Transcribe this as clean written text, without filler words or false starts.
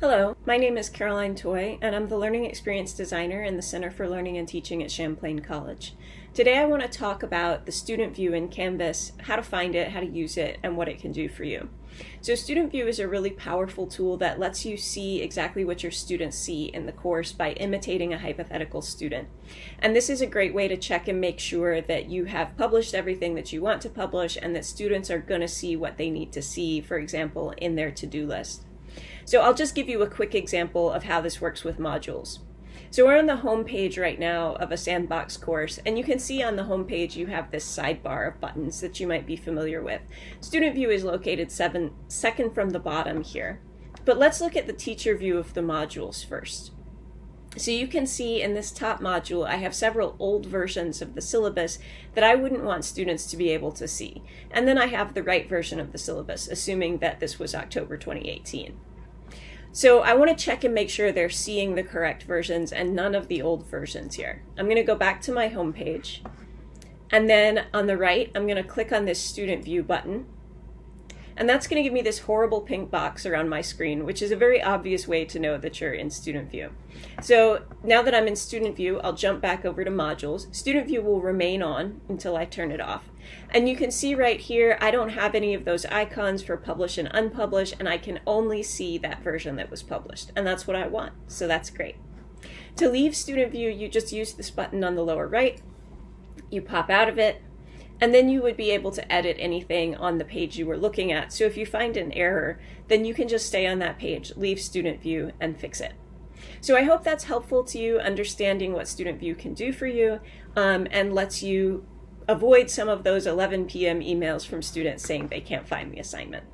Hello, my name is Caroline Toy, and I'm the Learning Experience Designer in the Center for Learning and Teaching at Champlain College. Today I want to talk about the student view in Canvas, how to find it, how to use it, and what it can do for you. So student view is a really powerful tool that lets you see exactly what your students see in the course by imitating a hypothetical student. And this is a great way to check and make sure that you have published everything that you want to publish and that students are going to see what they need to see, for example, in their to-do list. So I'll just give you a quick example of how this works with modules. So we're on the home page right now of a Sandbox course, and you can see on the home page you have this sidebar of buttons that you might be familiar with. Student view is located second from the bottom here. But let's look at the teacher view of the modules first. So you can see in this top module I have several old versions of the syllabus that I wouldn't want students to be able to see. And then I have the right version of the syllabus, assuming that this was October 2018. So I want to check and make sure they're seeing the correct versions and none of the old versions here. I'm going to go back to my home page, and then on the right I'm going to click on this student view button, and that's going to give me this horrible pink box around my screen, which is a very obvious way to know that you're in student view. So now that I'm in student view, I'll jump back over to modules. Student view will remain on until I turn it off. And you can see right here, I don't have any of those icons for publish and unpublish, and I can only see that version that was published. And that's what I want, so that's great. To leave student view, you just use this button on the lower right, you pop out of it, and then you would be able to edit anything on the page you were looking at. So if you find an error, then you can just stay on that page, leave student view, and fix it. So I hope that's helpful to you, understanding what student view can do for you, and lets you avoid some of those 11 p.m. emails from students saying they can't find the assignment.